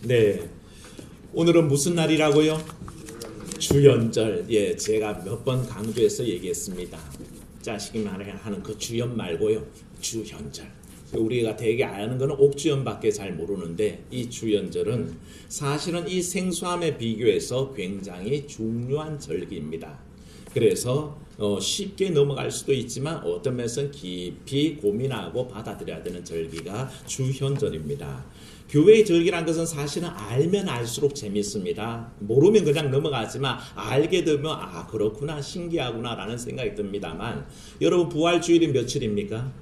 네. 오늘은 무슨 날이라고요? 주연절. 예, 제가 몇 번 강조해서 얘기했습니다. 자식이 하는 그 주연 말고요. 주연절. 우리가 대개 아는 거는 옥주연밖에 잘 모르는데 이 주연절은 사실은 이 생수함에 비교해서 굉장히 중요한 절기입니다. 그래서 쉽게 넘어갈 수도 있지만 어떤 면에서는 깊이 고민하고 받아들여야 되는 절기가 주현절입니다. 교회의 절기란 것은 사실은 알면 알수록 재밌습니다. 모르면 그냥 넘어가지만 알게 되면 아 그렇구나 신기하구나 라는 생각이 듭니다만 여러분 부활주일이 며칠입니까?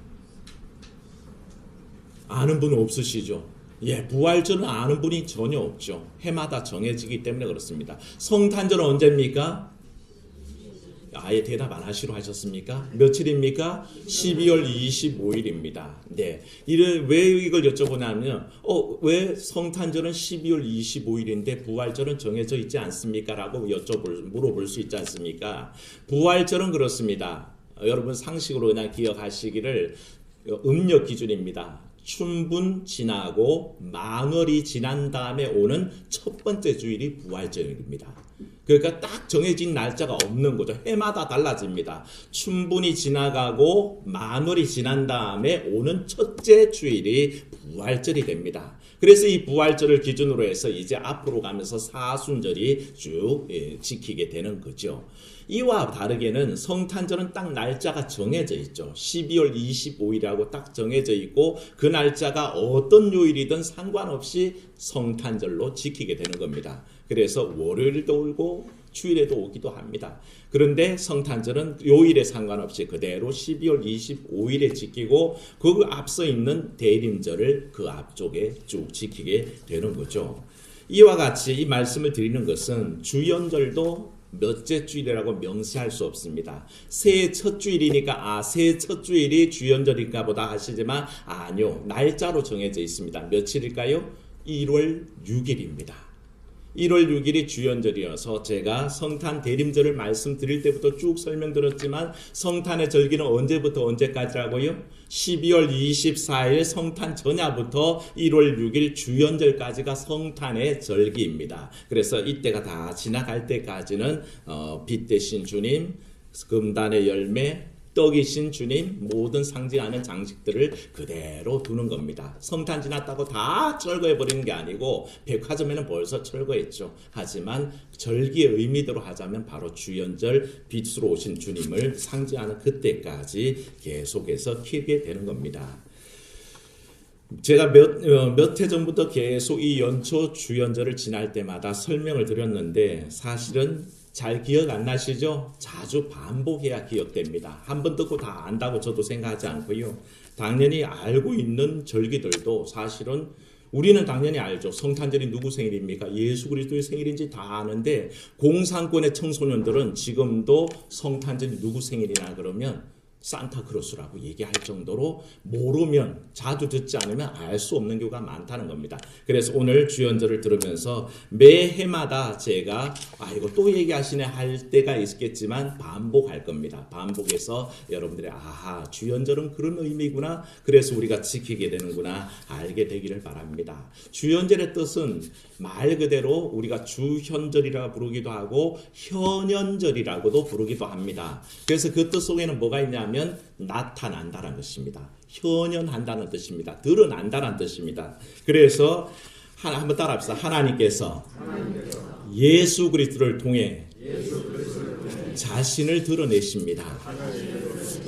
아는 분 없으시죠? 예, 부활절은 아는 분이 전혀 없죠. 해마다 정해지기 때문에 그렇습니다. 성탄절은 언제입니까? 아예 대답 안 하시러 하셨습니까? 며칠입니까? 12월 25일입니다. 네. 왜 이걸 여쭤보냐면, 왜 성탄절은 12월 25일인데 부활절은 정해져 있지 않습니까? 라고 물어볼 수 있지 않습니까? 부활절은 그렇습니다. 여러분 상식으로 그냥 기억하시기를 음력 기준입니다. 춘분 지나고 망월이 지난 다음에 오는 첫 번째 주일이 부활절입니다. 그러니까 딱 정해진 날짜가 없는 거죠. 해마다 달라집니다. 춘분이 지나가고 만월이 지난 다음에 오는 첫째 주일이 부활절이 됩니다. 그래서 이 부활절을 기준으로 해서 이제 앞으로 가면서 사순절이 쭉 지키게 되는 거죠. 이와 다르게는 성탄절은 딱 날짜가 정해져 있죠. 12월 25일이라고 딱 정해져 있고 그 날짜가 어떤 요일이든 상관없이 성탄절로 지키게 되는 겁니다. 그래서 월요일도 오고 주일에도 오기도 합니다. 그런데 성탄절은 요일에 상관없이 그대로 12월 25일에 지키고 그 앞서 있는 대림절을 그 앞쪽에 쭉 지키게 되는 거죠. 이와 같이 이 말씀을 드리는 것은 주연절도 몇째 주일이라고 명시할 수 없습니다. 새해 첫 주일이니까 새해 첫 주일이 주연절인가 보다 하시지만 아니요. 날짜로 정해져 있습니다. 며칠일까요? 1월 6일입니다. 1월 6일이 주연절이어서 제가 성탄 대림절을 말씀드릴 때부터 쭉 설명드렸지만 성탄의 절기는 언제부터 언제까지라고요? 12월 24일 성탄 전야부터 1월 6일 주연절까지가 성탄의 절기입니다. 그래서 이때가 다 지나갈 때까지는 빛 대신 주님, 금단의 열매, 떡이신 주님 모든 상징하는 장식들을 그대로 두는 겁니다. 성탄 지났다고 다 철거해버리는 게 아니고 백화점에는 벌써 철거했죠. 하지만 절기의 의미대로 하자면 바로 주연절 빛으로 오신 주님을 상징하는 그때까지 계속해서 키게 되는 겁니다. 제가 몇 해 전부터 계속 이 연초 주연절을 지날 때마다 설명을 드렸는데 사실은 잘 기억 안 나시죠? 자주 반복해야 기억됩니다. 한 번 듣고 다 안다고 저도 생각하지 않고요. 당연히 알고 있는 절기들도 사실은 우리는 당연히 알죠. 성탄절이 누구 생일입니까? 예수 그리스도의 생일인지 다 아는데 공산권의 청소년들은 지금도 성탄절이 누구 생일이나 그러면 산타크로스라고 얘기할 정도로 모르면 자주 듣지 않으면 알 수 없는 경우가 많다는 겁니다. 그래서 오늘 주연절을 들으면서 매해마다 제가 이거 또 얘기하시네 할 때가 있겠지만 반복할 겁니다. 반복해서 여러분들이 주연절은 그런 의미구나. 그래서 우리가 지키게 되는구나 알게 되기를 바랍니다. 주연절의 뜻은 말 그대로 우리가 주현절이라고 부르기도 하고 현연절이라고도 부르기도 합니다. 그래서 그 뜻 속에는 뭐가 있냐면 나타난다는 것입니다. 현현한다는 뜻입니다. 드러난다는 뜻입니다. 그래서 한번 따라합시다. 하나님께서 예수 그리스도를 통해 자신을 드러내십니다.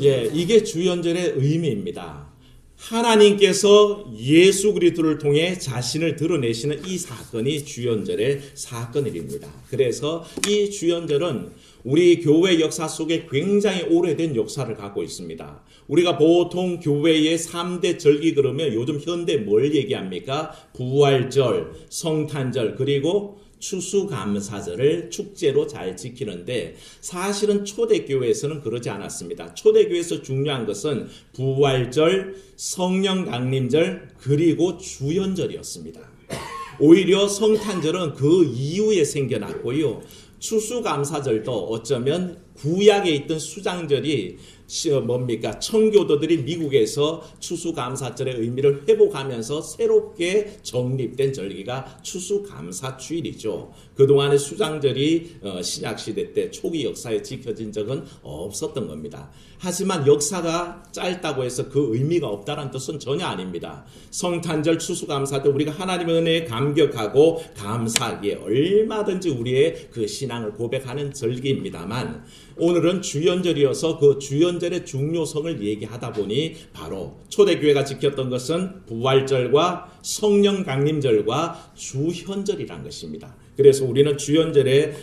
예, 이게 주연절의 의미입니다. 하나님께서 예수 그리스도를 통해 자신을 드러내시는 이 사건이 주연절의 사건입니다. 그래서 이 주연절은 우리 교회 역사 속에 굉장히 오래된 역사를 갖고 있습니다. 우리가 보통 교회의 3대 절기 그러면 요즘 현대 뭘 얘기합니까? 부활절, 성탄절, 그리고 추수감사절을 축제로 잘 지키는데 사실은 초대교회에서는 그러지 않았습니다. 초대교회에서 중요한 것은 부활절, 성령 강림절, 그리고 주연절이었습니다. 오히려 성탄절은 그 이후에 생겨났고요. 추수감사절도 어쩌면 구약에 있던 수장절이 청교도들이 미국에서 추수감사절의 의미를 회복하면서 새롭게 정립된 절기가 추수감사주일이죠. 그동안의 수장절이 신약시대 때 초기 역사에 지켜진 적은 없었던 겁니다. 하지만 역사가 짧다고 해서 그 의미가 없다는 뜻은 전혀 아닙니다. 성탄절 추수감사 때 우리가 하나님의 은혜에 감격하고 감사하기에 얼마든지 우리의 그 신앙을 고백하는 절기입니다만, 오늘은 주연절이어서 그 주연절의 중요성을 얘기하다 보니 바로 초대교회가 지켰던 것은 부활절과 성령 강림절과 주현절이란 것입니다. 그래서 우리는 주연절의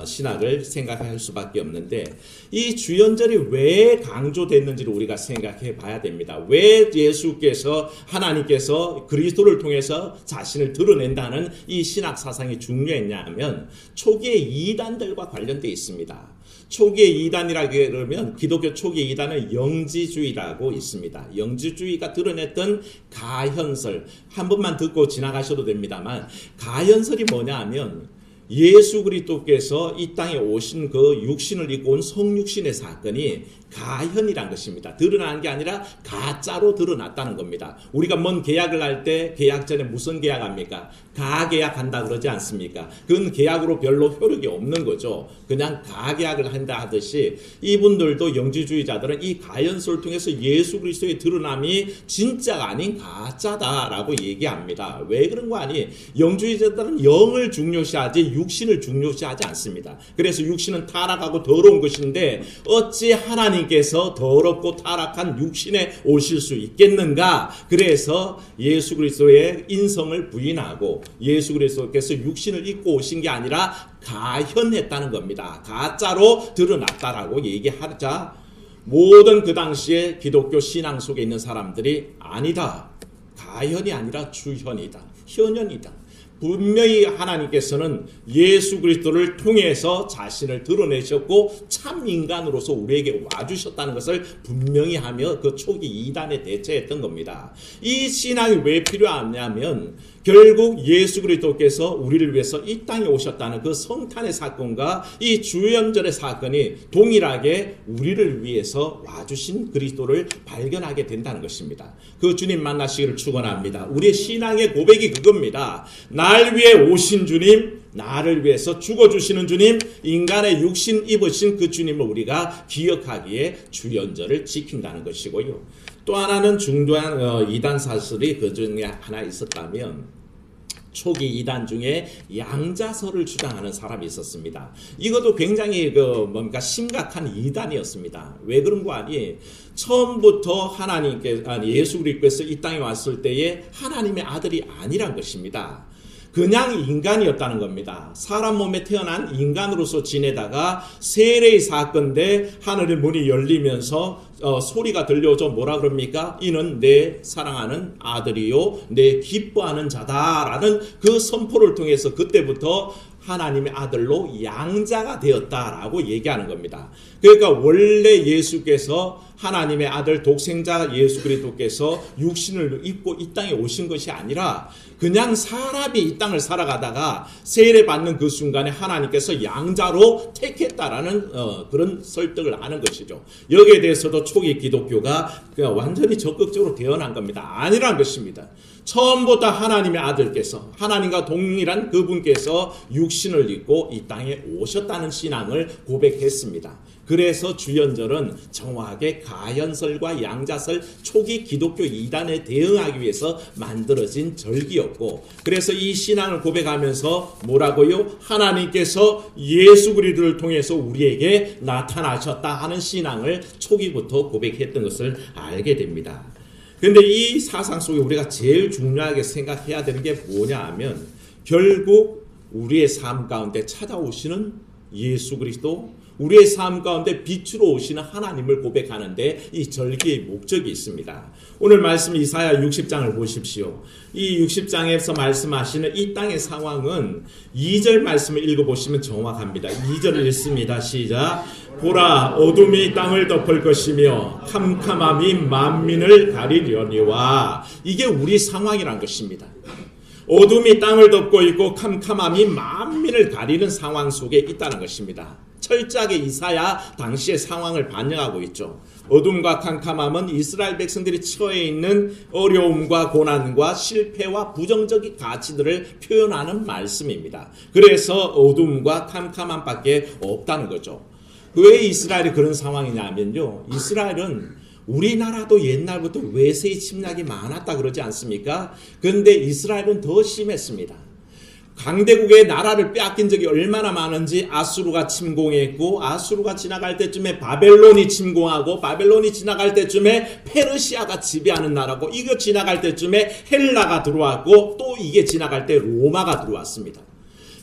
신학을 생각할 수밖에 없는데, 이 주연절이 왜 강조됐는지를 우리가 생각해 봐야 됩니다. 왜 예수께서, 하나님께서 그리스도를 통해서 자신을 드러낸다는 이 신학 사상이 중요했냐 하면 초기의 이단들과 관련되어 있습니다. 초기의 이단이라 그러면 기독교 초기의 이단은 영지주의라고 있습니다. 영지주의가 드러냈던 가현설, 한 번만 듣고 지나가셔도 됩니다만, 가현설이 뭐냐 하면 예수 그리스도께서 이 땅에 오신 그 육신을 입고 온 성육신의 사건이 가현이란 것입니다. 드러난 게 아니라 가짜로 드러났다는 겁니다. 우리가 뭔 계약을 할 때 계약 전에 무슨 계약합니까? 가계약한다 그러지 않습니까? 그건 계약으로 별로 효력이 없는 거죠. 그냥 가계약을 한다 하듯이 이분들도 영지주의자들은 이 가현설을 통해서 예수 그리스도의 드러남이 진짜가 아닌 가짜다라고 얘기합니다. 왜 그런 거 아니? 영주의자들은 영을 중요시하지 육신을 중요시하지 않습니다. 그래서 육신은 타락하고 더러운 것인데 어찌 하나님께서 더럽고 타락한 육신에 오실 수 있겠는가? 그래서 예수 그리스도의 인성을 부인하고 예수 그리스도께서 육신을 입고 오신 게 아니라 가현했다는 겁니다. 가짜로 드러났다라고 얘기하자 모든 그 당시에 기독교 신앙 속에 있는 사람들이 아니다. 가현이 아니라 주현이다. 현현이다. 분명히 하나님께서는 예수 그리스도를 통해서 자신을 드러내셨고 참 인간으로서 우리에게 와주셨다는 것을 분명히 하며 그 초기 이단에 대처했던 겁니다. 이 신앙이 왜 필요하냐면 결국 예수 그리스도께서 우리를 위해서 이 땅에 오셨다는 그 성탄의 사건과 이 주연절의 사건이 동일하게 우리를 위해서 와주신 그리스도를 발견하게 된다는 것입니다. 그 주님 만나시기를 축원합니다. 우리의 신앙의 고백이 그겁니다. 날 위해 오신 주님, 나를 위해서 죽어주시는 주님, 인간의 육신 입으신 그 주님을 우리가 기억하기에 주연절을 지킨다는 것이고요. 또 하나는 중요한 이단 사설이 그 중에 하나 있었다면 초기 이단 중에 양자설을 주장하는 사람이 있었습니다. 이것도 굉장히 심각한 이단이었습니다. 왜 그런 거 아니? 처음부터 예수 그리스도께서 이 땅에 왔을 때에 하나님의 아들이 아니란 것입니다. 그냥 인간이었다는 겁니다. 사람 몸에 태어난 인간으로서 지내다가 세례의 사건인데 하늘의 문이 열리면서 소리가 들려오죠. 뭐라 그럽니까? 이는 내 사랑하는 아들이요 내 기뻐하는 자다라는 그 선포를 통해서 그때부터 하나님의 아들로 양자가 되었다라고 얘기하는 겁니다. 그러니까 원래 예수께서 하나님의 아들 독생자 예수 그리스도께서 육신을 입고 이 땅에 오신 것이 아니라 그냥 사람이 이 땅을 살아가다가 세례받는 그 순간에 하나님께서 양자로 택했다라는 그런 설득을 하는 것이죠. 여기에 대해서도 초기 기독교가 완전히 적극적으로 대언한 겁니다. 아니란 것입니다. 처음부터 하나님의 아들께서 하나님과 동일한 그분께서 육신을 입고 이 땅에 오셨다는 신앙을 고백했습니다. 그래서 주연절은 정확하게 가현설과 양자설 초기 기독교 이단에 대응하기 위해서 만들어진 절기였고, 그래서 이 신앙을 고백하면서 뭐라고요? 하나님께서 예수 그리스도를 통해서 우리에게 나타나셨다 하는 신앙을 초기부터 고백했던 것을 알게 됩니다. 그런데 이 사상 속에 우리가 제일 중요하게 생각해야 되는 게 뭐냐 하면 결국 우리의 삶 가운데 찾아오시는 예수 그리스도, 우리의 삶 가운데 빛으로 오시는 하나님을 고백하는데 이 절기의 목적이 있습니다. 오늘 말씀 이사야 60장을 보십시오. 이 60장에서 말씀하시는 이 땅의 상황은 2절 말씀을 읽어보시면 정확합니다. 2절을 읽습니다. 시작. 보라, 어둠이 땅을 덮을 것이며 캄캄함이 만민을 가리려니와. 이게 우리 상황이란 것입니다. 어둠이 땅을 덮고 있고 캄캄함이 만민을 가리는 상황 속에 있다는 것입니다. 철저하게 이사야 당시의 상황을 반영하고 있죠. 어둠과 캄캄함은 이스라엘 백성들이 처해 있는 어려움과 고난과 실패와 부정적인 가치들을 표현하는 말씀입니다. 그래서 어둠과 캄캄함밖에 없다는 거죠. 왜 이스라엘이 그런 상황이냐면요. 이스라엘은 우리나라도 옛날부터 외세의 침략이 많았다 그러지 않습니까? 그런데 이스라엘은 더 심했습니다. 강대국의 나라를 빼앗긴 적이 얼마나 많은지 아수르가 침공했고, 아수르가 지나갈 때쯤에 바벨론이 침공하고, 바벨론이 지나갈 때쯤에 페르시아가 지배하는 나라고, 이거 지나갈 때쯤에 헬라가 들어왔고, 또 이게 지나갈 때 로마가 들어왔습니다.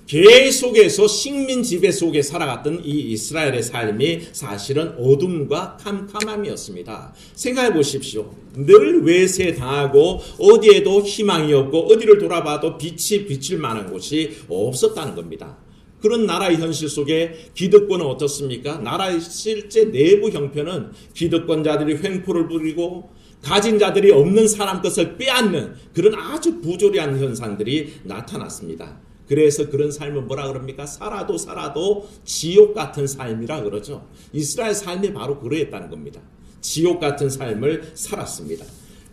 계속해서 식민 지배 속에 살아갔던 이 이스라엘의 삶이 사실은 어둠과 캄캄함이었습니다. 생각해 보십시오. 늘 외세당하고 어디에도 희망이 없고 어디를 돌아봐도 빛이 비칠 만한 곳이 없었다는 겁니다. 그런 나라의 현실 속에 기득권은 어떻습니까? 나라의 실제 내부 형편은 기득권자들이 횡포를 부리고 가진 자들이 없는 사람 것을 빼앗는 그런 아주 부조리한 현상들이 나타났습니다. 그래서 그런 삶은 뭐라 그럽니까? 살아도 지옥 같은 삶이라 그러죠. 이스라엘 삶이 바로 그러했다는 겁니다. 지옥 같은 삶을 살았습니다.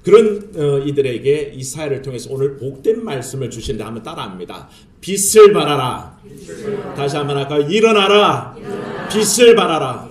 그런 이들에게 이사야를 통해서 오늘 복된 말씀을 주시는데 한번 따라합니다. 빛을 발하라. 다시 한번 할까요? 일어나라. 빛을 발하라.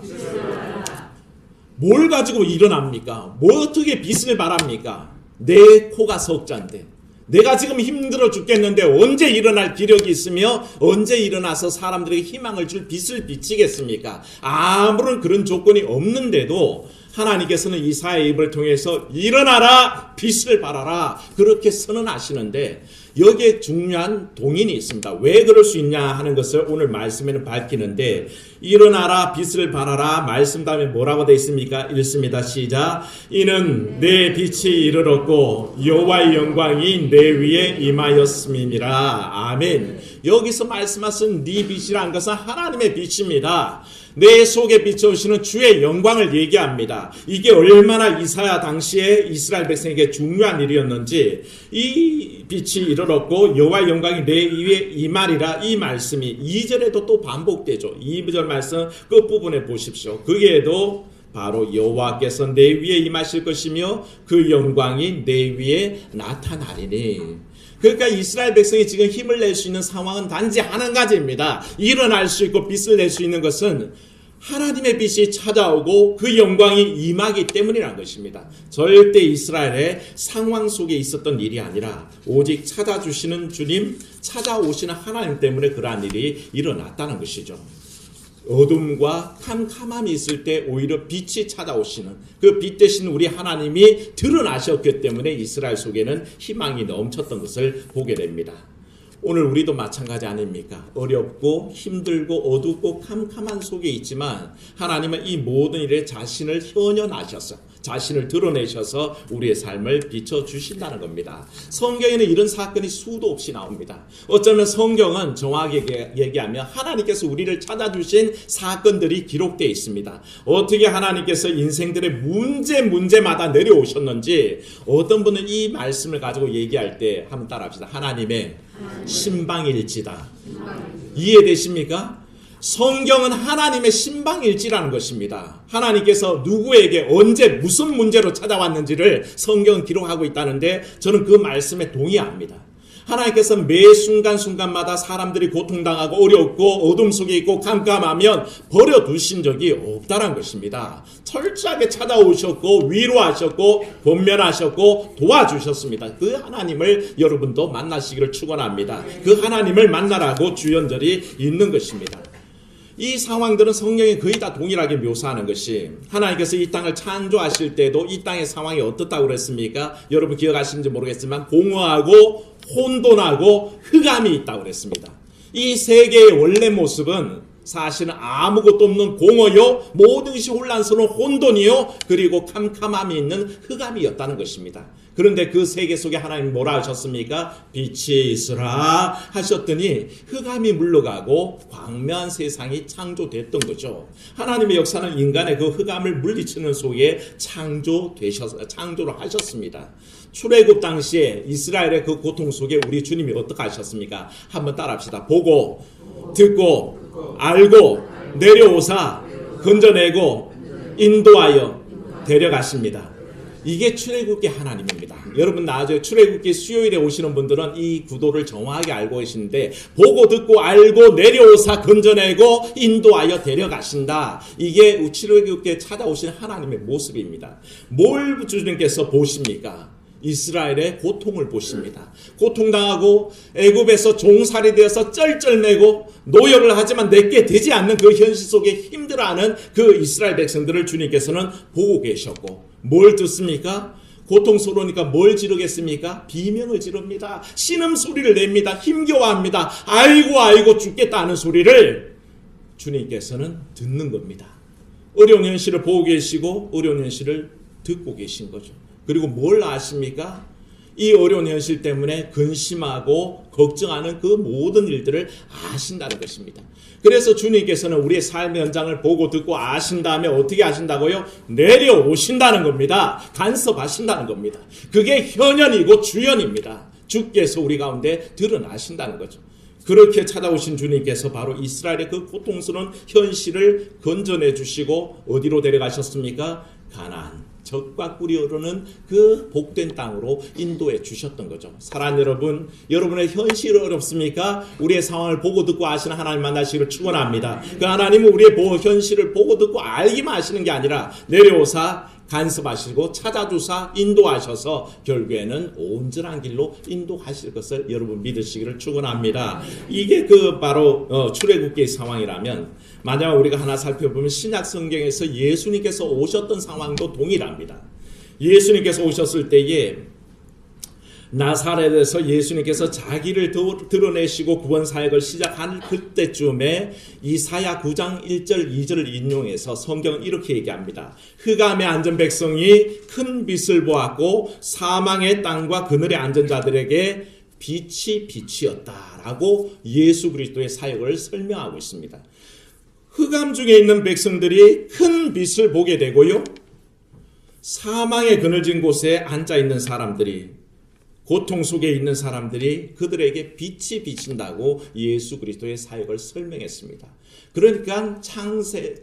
뭘 가지고 일어납니까? 뭐 어떻게 빛을 발합니까? 내 코가 석자인데 내가 지금 힘들어 죽겠는데 언제 일어날 기력이 있으며 언제 일어나서 사람들에게 희망을 줄 빛을 비치겠습니까? 아무런 그런 조건이 없는데도 하나님께서는 이사야의 입을 통해서 일어나라 빛을 발하라 그렇게 선언하시는데 여기에 중요한 동인이 있습니다. 왜 그럴 수 있냐 하는 것을 오늘 말씀에는 밝히는데 일어나라 빛을 발하라 말씀 다음에 뭐라고 되어 있습니까? 읽습니다. 시작. 이는 내 빛이 이르렀고 여호와의 영광이 내 위에 임하였음이니라. 아멘. 여기서 말씀하신 네 빛이라는 것은 하나님의 빛입니다. 내 속에 비춰오시는 주의 영광을 얘기합니다. 이게 얼마나 이사야 당시에 이스라엘 백성에게 중요한 일이었는지 이 빛이 이르렀고 여호와의 영광이 내 위에 임하리라 이 말씀이 2절에도 또 반복되죠. 2절 말씀 끝부분에 보십시오. 거기에도 바로 여호와께서 내 위에 임하실 것이며 그 영광이 내 위에 나타나리니. 그러니까 이스라엘 백성이 지금 힘을 낼 수 있는 상황은 단지 한 가지입니다. 일어날 수 있고 빛을 낼 수 있는 것은 하나님의 빛이 찾아오고 그 영광이 임하기 때문이라는 것입니다. 절대 이스라엘의 상황 속에 있었던 일이 아니라 오직 찾아주시는 주님, 찾아오시는 하나님 때문에 그러한 일이 일어났다는 것이죠. 어둠과 캄캄함이 있을 때 오히려 빛이 찾아오시는 그 빛 대신 우리 하나님이 드러나셨기 때문에 이스라엘 속에는 희망이 넘쳤던 것을 보게 됩니다. 오늘 우리도 마찬가지 아닙니까? 어렵고 힘들고 어둡고 캄캄한 속에 있지만 하나님은 이 모든 일에 자신을 현현하셔서 자신을 드러내셔서 우리의 삶을 비춰주신다는 겁니다. 성경에는 이런 사건이 수도 없이 나옵니다. 어쩌면 성경은 정확하게 얘기하면 하나님께서 우리를 찾아주신 사건들이 기록되어 있습니다. 어떻게 하나님께서 인생들의 문제마다 내려오셨는지 어떤 분은 이 말씀을 가지고 얘기할 때 한번 따라합시다. 하나님의 신방일지다. 이해되십니까? 성경은 하나님의 신방일지라는 것입니다. 하나님께서 누구에게 언제 무슨 문제로 찾아왔는지를 성경은 기록하고 있다는데 저는 그 말씀에 동의합니다. 하나님께서 매 순간순간마다 사람들이 고통당하고 어렵고 어둠 속에 있고 캄캄하면 버려두신 적이 없다는 것입니다. 철저하게 찾아오셨고 위로하셨고 권면하셨고 도와주셨습니다. 그 하나님을 여러분도 만나시기를 축원합니다. 그 하나님을 만나라고 주연절이 있는 것입니다. 이 상황들은 성경에 거의 다 동일하게 묘사하는 것이 하나님께서 이 땅을 창조하실 때도 이 땅의 상황이 어떻다고 그랬습니까? 여러분 기억하시는지 모르겠지만 공허하고 혼돈하고 흑암이 있다고 그랬습니다. 이 세계의 원래 모습은 사실은 아무것도 없는 공허요, 모든 것이 혼란스러운 혼돈이요, 그리고 캄캄함이 있는 흑암이었다는 것입니다. 그런데 그 세계 속에 하나님 뭐라 하셨습니까? 빛이 있으라 하셨더니 흑암이 물러가고 광명한 세상이 창조됐던 거죠. 하나님의 역사는 인간의 그 흑암을 물리치는 속에 창조를 하셨습니다. 출애굽 당시에 이스라엘의 그 고통 속에 우리 주님이 어떻게 하셨습니까? 한번 따라합시다. 보고 듣고 알고 내려오사 건져내고 인도하여 데려가십니다. 이게 출애굽기 하나님입니다. 여러분 나중에 출애굽기 수요일에 오시는 분들은 이 구도를 정확하게 알고 계시는데 보고 듣고 알고 내려오사 건져내고 인도하여 데려가신다. 이게 출애굽기에 찾아오신 하나님의 모습입니다. 뭘 주님께서 보십니까? 이스라엘의 고통을 보십니다. 고통당하고 애굽에서 종살이 되어서 쩔쩔매고 노역을 하지만 내게 되지 않는 그 현실 속에 힘들어하는 그 이스라엘 백성들을 주님께서는 보고 계셨고 뭘 듣습니까? 고통스러우니까 뭘 지르겠습니까? 비명을 지릅니다. 신음소리를 냅니다. 힘겨워합니다. 아이고 죽겠다는 소리를 주님께서는 듣는 겁니다. 어려운 현실을 보고 계시고 어려운 현실을 듣고 계신 거죠. 그리고 뭘 아십니까? 이 어려운 현실 때문에 근심하고 걱정하는 그 모든 일들을 아신다는 것입니다. 그래서 주님께서는 우리의 삶의 현장을 보고 듣고 아신 다음에 어떻게 하신다고요? 내려오신다는 겁니다. 간섭하신다는 겁니다. 그게 현현이고 주현입니다. 주께서 우리 가운데 드러나신다는 거죠. 그렇게 찾아오신 주님께서 바로 이스라엘의 그 고통스러운 현실을 건져내 주시고 어디로 데려가셨습니까? 가나안. 젖과 꿀이 흐르는 그 복된 땅으로 인도해 주셨던 거죠. 사랑하는 여러분, 여러분의 현실이 어렵습니까? 우리의 상황을 보고 듣고 아시는 하나님 만나시기를 축원합니다. 그 하나님은 우리의 현실을 보고 듣고 알기만 하시는 게 아니라 내려오사 간섭하시고 찾아주사 인도하셔서 결국에는 온전한 길로 인도하실 것을 여러분 믿으시기를 축원합니다. 이게 그 바로 출애굽기의 상황이라면 만약 우리가 하나 살펴보면 신약 성경에서 예수님께서 오셨던 상황도 동일합니다. 예수님께서 오셨을 때에 나사렛에서 예수님께서 자기를 드러내시고 구원 사역을 시작한 그때쯤에 이사야 9장 1절 2절을 인용해서 성경은 이렇게 얘기합니다. 흑암에 앉은 백성이 큰 빛을 보았고 사망의 땅과 그늘에 앉은 자들에게 빛이 빛이었다라고 예수 그리스도의 사역을 설명하고 있습니다. 흑암 중에 있는 백성들이 큰 빛을 보게 되고요. 사망의 그늘진 곳에 앉아 있는 사람들이 고통 속에 있는 사람들이 그들에게 빛이 비친다고 예수 그리스도의 사역을 설명했습니다. 그러니까 창세기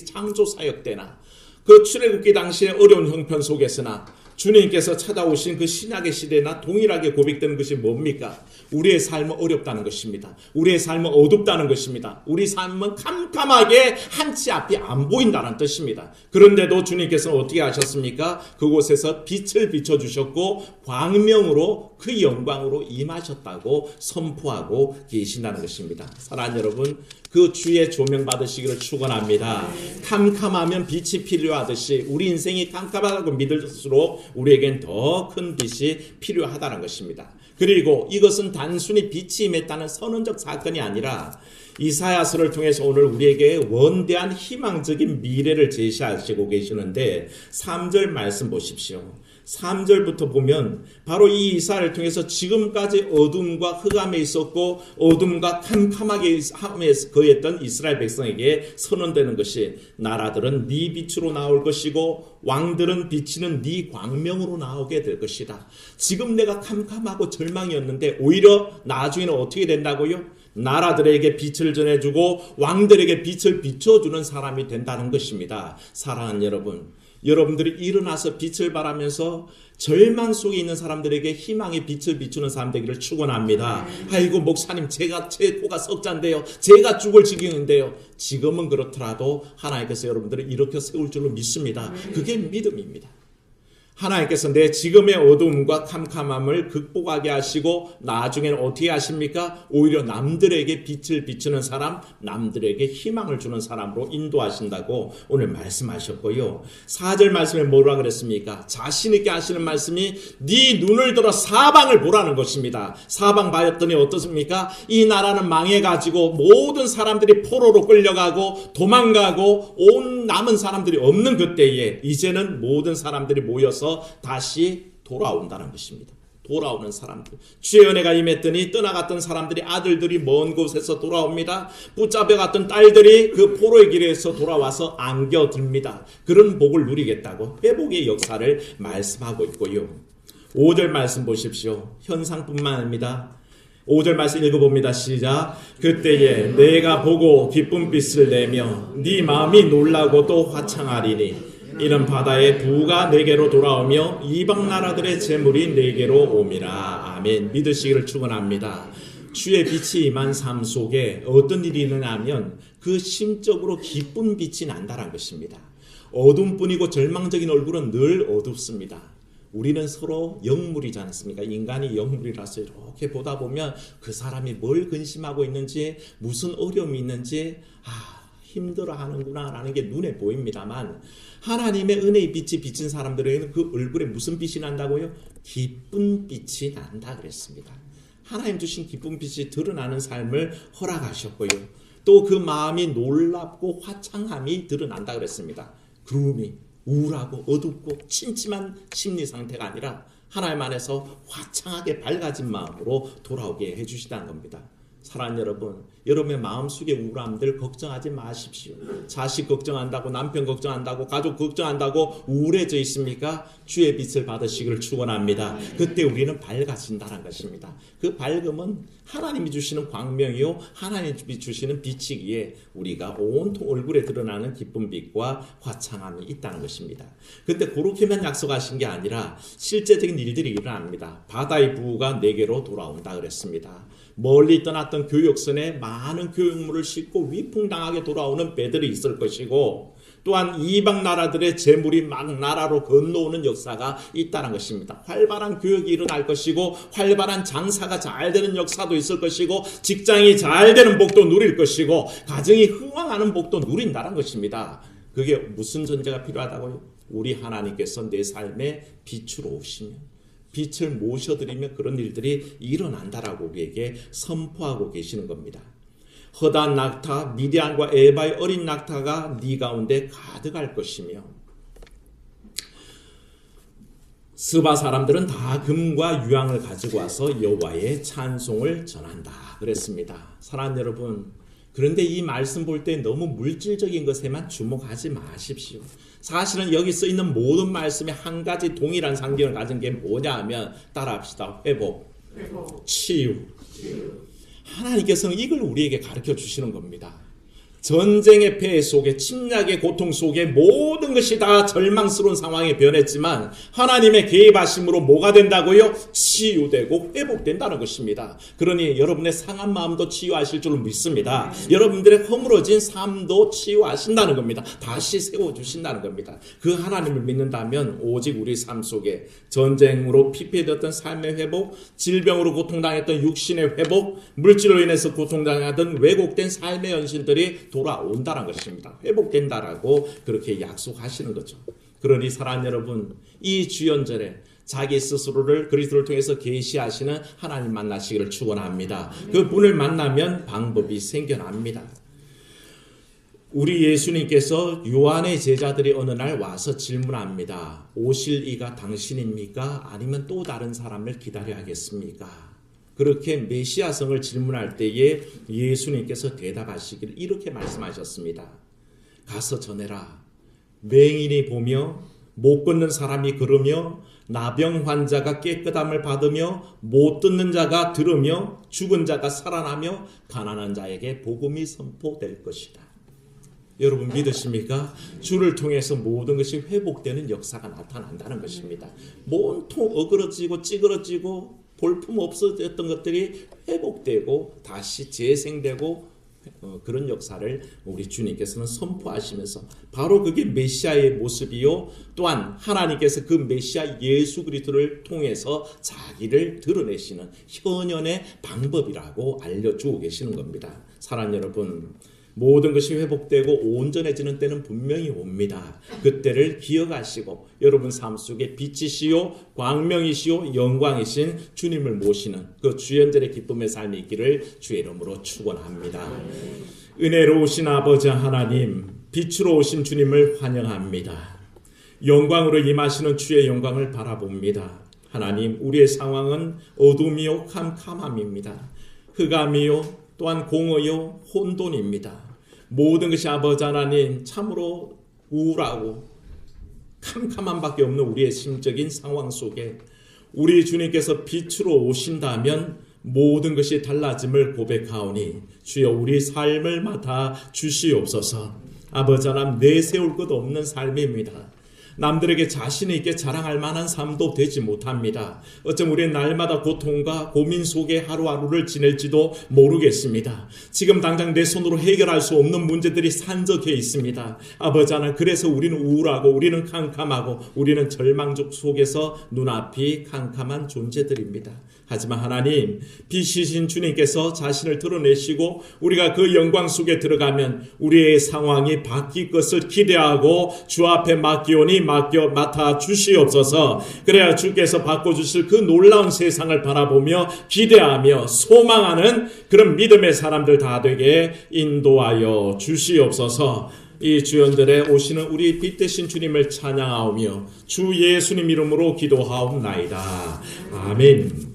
창조 사역 때나 그 출애굽기 당시의 어려운 형편 속에서나 주님께서 찾아오신 그 신약의 시대나 동일하게 고백되는 것이 뭡니까? 우리의 삶은 어렵다는 것입니다. 우리의 삶은 어둡다는 것입니다. 우리 삶은 캄캄하게 한치 앞이 안 보인다는 뜻입니다. 그런데도 주님께서는 어떻게 하셨습니까? 그곳에서 빛을 비춰주셨고 광명으로 그 영광으로 임하셨다고 선포하고 계신다는 것입니다. 사랑하는 여러분, 그 주의 조명 받으시기를 축원합니다. 캄캄하면 빛이 필요하듯이 우리 인생이 캄캄하다고 믿을수록 우리에겐 더 큰 빛이 필요하다는 것입니다. 그리고 이것은 단순히 빛이 임했다는 선언적 사건이 아니라 이사야서를 통해서 오늘 우리에게 원대한 희망적인 미래를 제시하시고 계시는데 3절 말씀 보십시오. 3절부터 보면 바로 이 이사야를 통해서 지금까지 어둠과 흑암에 있었고 어둠과 캄캄하게 함에 거했던 이스라엘 백성에게 선언되는 것이 나라들은 네 빛으로 나올 것이고 왕들은 비치는 네 광명으로 나오게 될 것이다. 지금 내가 캄캄하고 절망이었는데 오히려 나중에는 어떻게 된다고요? 나라들에게 빛을 전해주고 왕들에게 빛을 비춰주는 사람이 된다는 것입니다. 사랑하는 여러분, 여러분들이 일어나서 빛을 발하면서 절망 속에 있는 사람들에게 희망의 빛을 비추는 사람 되기를 축원합니다. 아이고 목사님, 제 코가 석잔데요, 제가 죽을 지경인데요. 지금은 그렇더라도 하나님께서 여러분들을 일으켜 세울 줄로 믿습니다. 그게 믿음입니다. 하나님께서 내 지금의 어두움과 캄캄함을 극복하게 하시고 나중에는 어떻게 하십니까? 오히려 남들에게 빛을 비추는 사람, 남들에게 희망을 주는 사람으로 인도하신다고 오늘 말씀하셨고요. 4절 말씀에 뭐라 그랬습니까? 자신 있게 하시는 말씀이 네 눈을 들어 사방을 보라는 것입니다. 사방 봤더니 어떻습니까? 이 나라는 망해가지고 모든 사람들이 포로로 끌려가고 도망가고 온 남은 사람들이 없는 그때에 이제는 모든 사람들이 모여서 다시 돌아온다는 것입니다. 돌아오는 사람들, 주의 은혜가 임했더니 떠나갔던 사람들이, 아들들이 먼 곳에서 돌아옵니다. 붙잡혀갔던 딸들이 그 포로의 길에서 돌아와서 안겨듭니다. 그런 복을 누리겠다고 회복의 역사를 말씀하고 있고요. 5절 말씀 보십시오. 현상뿐만 아닙니다. 5절 말씀 읽어봅니다. 시작. 그때에 내가 보고 기쁜 빛을 내며 네 마음이 놀라고 또 화창하리니 이는 바다의 부가 내게로 돌아오며 이방 나라들의 재물이 내게로 옴이라. 아멘. 믿으시기를 축원합니다. 주의 빛이 임한 삶 속에 어떤 일이 일어나면 그 심적으로 기쁜 빛이 난다는 것입니다. 어둠뿐이고 절망적인 얼굴은 늘 어둡습니다. 우리는 서로 영물이지 않습니까? 인간이 영물이라서 이렇게 보다 보면 그 사람이 뭘 근심하고 있는지, 무슨 어려움이 있는지 힘들어하는구나 라는 게 눈에 보입니다만, 하나님의 은혜의 빛이 비친 사람들에게는 그 얼굴에 무슨 빛이 난다고요? 기쁜 빛이 난다 그랬습니다. 하나님 주신 기쁜 빛이 드러나는 삶을 허락하셨고요. 또 그 마음이 놀랍고 화창함이 드러난다 그랬습니다. 그룹이 우울하고 어둡고 침침한 심리 상태가 아니라 하나님 안에서 화창하게 밝아진 마음으로 돌아오게 해주시다는 겁니다. 사랑하는 여러분, 여러분의 마음속의 우울함들 걱정하지 마십시오. 자식 걱정한다고, 남편 걱정한다고, 가족 걱정한다고 우울해져 있습니까? 주의 빛을 받으시기를 축원합니다. 그때 우리는 밝아진다는 것입니다. 그 밝음은 하나님이 주시는 광명이요, 하나님이 주시는 빛이기에 우리가 온통 얼굴에 드러나는 기쁜 빛과 화창함이 있다는 것입니다. 그런데 그렇게만 약속하신 게 아니라 실제적인 일들이 일어납니다. 바다의 부가 내게로 돌아온다 그랬습니다. 멀리 떠났던 교역선에 많은 교역물을 싣고 위풍당하게 돌아오는 배들이 있을 것이고, 또한 이방 나라들의 재물이 막 나라로 건너오는 역사가 있다는 것입니다. 활발한 교역이 일어날 것이고, 활발한 장사가 잘 되는 역사도 있을 것이고, 직장이 잘 되는 복도 누릴 것이고, 가정이 흥왕하는 복도 누린다는 것입니다. 그게 무슨 전제가 필요하다고요? 우리 하나님께서 내 삶에 빛으로 오시면, 빛을 모셔드리며 그런 일들이 일어난다라고 우리에게 선포하고 계시는 겁니다. 허다한 낙타, 미디안과 에바의 어린 낙타가 네 가운데 가득할 것이며, 스바 사람들은 다 금과 유황을 가지고 와서 여호와의 찬송을 전한다 그랬습니다. 사랑하는 여러분, 그런데 이 말씀 볼 때 너무 물질적인 것에만 주목하지 마십시오. 사실은 여기 써 있는 모든 말씀에 한 가지 동일한 상징을 가진 게 뭐냐 하면, 따라합시다. 회복, 치유. 하나님께서는 이걸 우리에게 가르쳐 주시는 겁니다. 전쟁의 폐해 속에, 침략의 고통 속에 모든 것이 다 절망스러운 상황에 변했지만 하나님의 개입하심으로 뭐가 된다고요? 치유되고 회복된다는 것입니다. 그러니 여러분의 상한 마음도 치유하실 줄 믿습니다. 여러분들의 허물어진 삶도 치유하신다는 겁니다. 다시 세워주신다는 겁니다. 그 하나님을 믿는다면 오직 우리 삶 속에 전쟁으로 피폐되었던 삶의 회복, 질병으로 고통당했던 육신의 회복, 물질로 인해서 고통당하던 왜곡된 삶의 현실들이 돌아온다는 것입니다. 회복된다라고 그렇게 약속하시는 거죠. 그러니 사랑하는 여러분, 이 주연절에 자기 스스로를 그리스도를 통해서 계시하시는 하나님 만나시기를 축원합니다. 그 분을 만나면 방법이 생겨납니다. 우리 예수님께서 요한의 제자들이 어느 날 와서 질문합니다. 오실 이가 당신입니까? 아니면 또 다른 사람을 기다려야겠습니까? 그렇게 메시아성을 질문할 때에 예수님께서 대답하시기를 이렇게 말씀하셨습니다. 가서 전해라. 맹인이 보며, 못 걷는 사람이 걸으며, 나병 환자가 깨끗함을 받으며, 못 듣는 자가 들으며, 죽은 자가 살아나며, 가난한 자에게 복음이 선포될 것이다. 여러분 믿으십니까? 주를 통해서 모든 것이 회복되는 역사가 나타난다는 것입니다. 온통 어그러지고 찌그러지고 볼품 없어졌던 것들이 회복되고 다시 재생되고 그런 역사를 우리 주님께서는 선포하시면서 바로 그게 메시아의 모습이요, 또한 하나님께서 그 메시아 예수 그리스도를 통해서 자기를 드러내시는 현현의 방법이라고 알려주고 계시는 겁니다. 사랑하는 여러분, 모든 것이 회복되고 온전해지는 때는 분명히 옵니다. 그때를 기억하시고 여러분 삶 속에 빛이시요 광명이시요 영광이신 주님을 모시는 그 주연절의 기쁨의 삶이 있기를 주의 이름으로 축원합니다. 은혜로우신 아버지 하나님, 빛으로 오신 주님을 환영합니다. 영광으로 임하시는 주의 영광을 바라봅니다. 하나님, 우리의 상황은 어둠이요 캄캄함입니다. 흑암이요 또한 공허요 혼돈입니다. 모든 것이 아버지 하나님 참으로 우울하고 캄캄한 밖에 없는 우리의 심적인 상황 속에 우리 주님께서 빛으로 오신다면 모든 것이 달라짐을 고백하오니 주여 우리 삶을 맡아 주시옵소서. 아버지 하나님, 내세울 것 없는 삶입니다. 남들에게 자신 있게 자랑할 만한 삶도 되지 못합니다. 어쩜 우리는 날마다 고통과 고민 속에 하루하루를 지낼지도 모르겠습니다. 지금 당장 내 손으로 해결할 수 없는 문제들이 산적해 있습니다. 아버지 하나님, 그래서 우리는 우울하고 우리는 캄캄하고 우리는 절망 속에서 눈앞이 캄캄한 존재들입니다. 하지만 하나님, 빛이신 주님께서 자신을 드러내시고 우리가 그 영광 속에 들어가면 우리의 상황이 바뀔 것을 기대하고 주 앞에 맡기오니 맡아 주시옵소서. 그래야 주께서 바꿔주실 그 놀라운 세상을 바라보며 기대하며 소망하는 그런 믿음의 사람들 다 되게 인도하여 주시옵소서. 이 주연들의 오시는 우리 빛 대신 주님을 찬양하오며 주 예수님 이름으로 기도하옵나이다. 아멘.